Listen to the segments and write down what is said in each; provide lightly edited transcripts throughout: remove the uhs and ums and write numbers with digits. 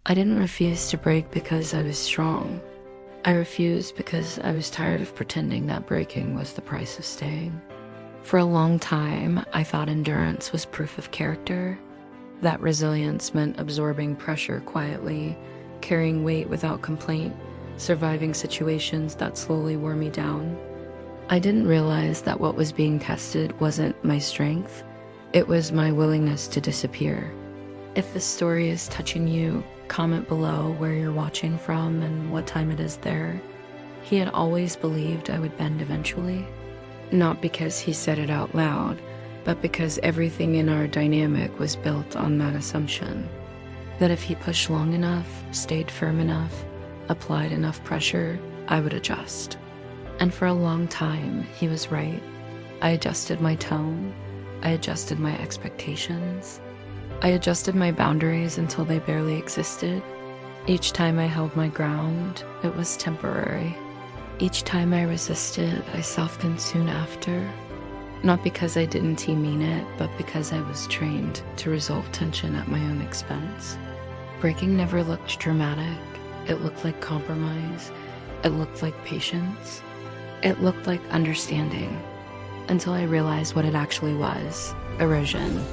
I didn't refuse to break because I was strong. I refused because I was tired of pretending that breaking was the price of staying. For a long time, I thought endurance was proof of character, that resilience meant absorbing pressure quietly, carrying weight without complaint, surviving situations that slowly wore me down. I didn't realize that what was being tested wasn't my strength, it was my willingness to disappear. If this story is touching you, comment below where you're watching from and what time it is there. He had always believed I would bend eventually, not because he said it out loud, but because everything in our dynamic was built on that assumption. That if he pushed long enough, stayed firm enough, applied enough pressure, I would adjust. And for a long time, he was right. I adjusted my tone, I adjusted my expectations, I adjusted my boundaries until they barely existed. Each time I held my ground, it was temporary. Each time I resisted, I softened soon after. Not because I didn't mean it, but because I was trained to resolve tension at my own expense. Breaking never looked dramatic. It looked like compromise. It looked like patience. It looked like understanding. Until I realized what it actually was: erosion.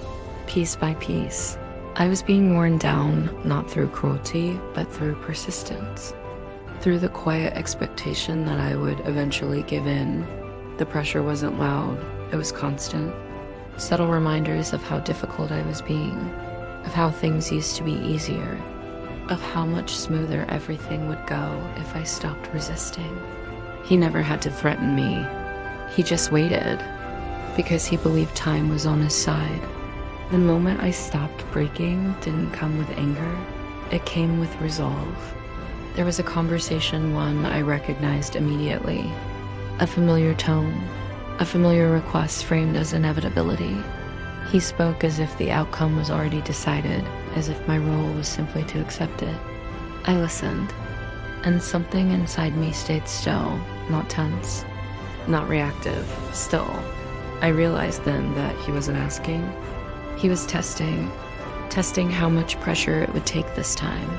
Piece by piece, I was being worn down, not through cruelty, but through persistence. Through the quiet expectation that I would eventually give in. The pressure wasn't loud, it was constant. Subtle reminders of how difficult I was being, of how things used to be easier, of how much smoother everything would go if I stopped resisting. He never had to threaten me. He just waited, because he believed time was on his side. The moment I stopped breaking didn't come with anger, it came with resolve. There was a conversation, one I recognized immediately. A familiar tone, a familiar request framed as inevitability. He spoke as if the outcome was already decided, as if my role was simply to accept it. I listened, and something inside me stayed still, not tense, not reactive, still. I realized then that he wasn't asking. He was testing how much pressure it would take this time.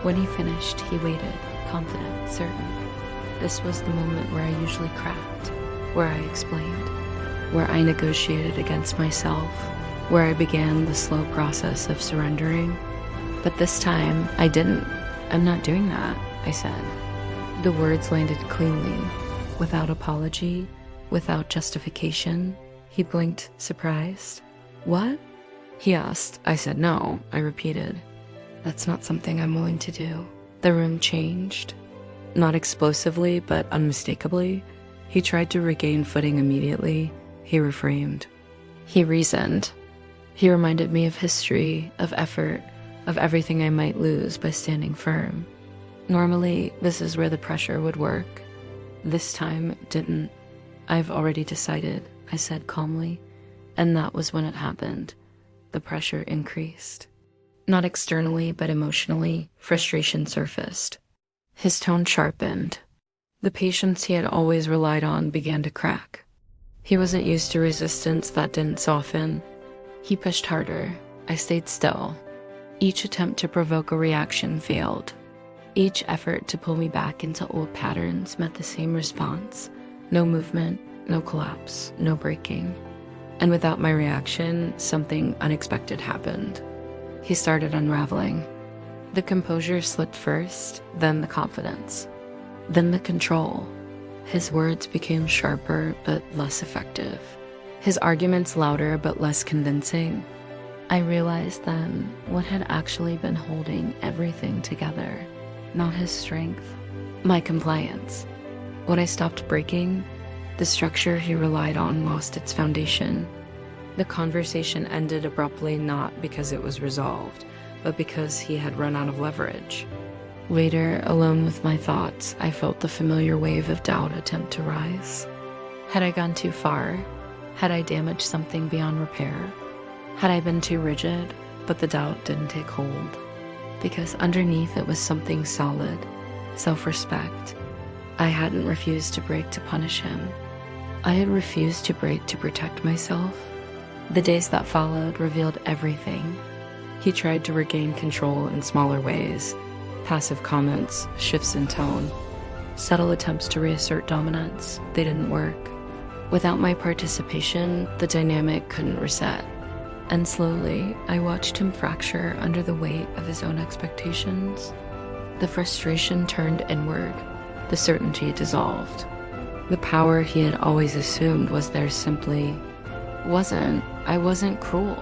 When he finished, he waited, confident, certain. This was the moment where I usually cracked, where I explained, where I negotiated against myself, where I began the slow process of surrendering. But this time, I didn't. I'm not doing that, I said. The words landed cleanly, without apology, without justification. He blinked, surprised. What? He asked. I said no. I repeated. That's not something I'm willing to do. The room changed. Not explosively, but unmistakably. He tried to regain footing immediately. He reframed. He reasoned. He reminded me of history, of effort, of everything I might lose by standing firm. Normally, this is where the pressure would work. This time, it didn't. I've already decided, I said calmly. And that was when it happened. The pressure increased. Not externally, but emotionally, frustration surfaced. His tone sharpened. The patience he had always relied on began to crack. He wasn't used to resistance that didn't soften. He pushed harder. I stayed still. Each attempt to provoke a reaction failed. Each effort to pull me back into old patterns met the same response. No movement, no collapse, no breaking. And without my reaction, something unexpected happened. He started unraveling. The composure slipped first, then the confidence, then the control. His words became sharper but less effective. His arguments louder but less convincing. I realized then what had actually been holding everything together. Not his strength, my compliance. When I stopped breaking, the structure he relied on lost its foundation. The conversation ended abruptly, not because it was resolved, but because he had run out of leverage. Later, alone with my thoughts, I felt the familiar wave of doubt attempt to rise. Had I gone too far? Had I damaged something beyond repair? Had I been too rigid? But the doubt didn't take hold. Because underneath it was something solid, self-respect. I hadn't refused to break to punish him. I had refused to break to protect myself. The days that followed revealed everything. He tried to regain control in smaller ways, passive comments, shifts in tone, subtle attempts to reassert dominance. They didn't work. Without my participation, the dynamic couldn't reset. And slowly, I watched him fracture under the weight of his own expectations. The frustration turned inward, the certainty dissolved. The power he had always assumed was there simply wasn't. I wasn't cruel.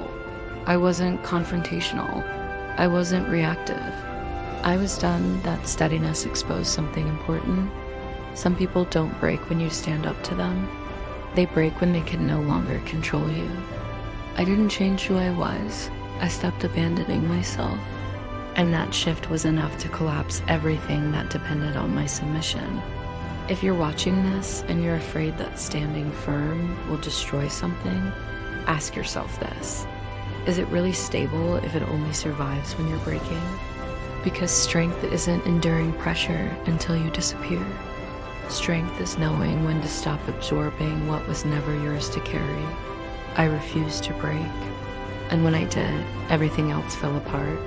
I wasn't confrontational. I wasn't reactive. I was done. That steadiness exposed something important. Some people don't break when you stand up to them. They break when they can no longer control you. I didn't change who I was. I stopped abandoning myself. And that shift was enough to collapse everything that depended on my submission. If you're watching this and you're afraid that standing firm will destroy something, ask yourself this. Is it really stable if it only survives when you're breaking? Because strength isn't enduring pressure until you disappear. Strength is knowing when to stop absorbing what was never yours to carry. I refused to break. And when I did, everything else fell apart.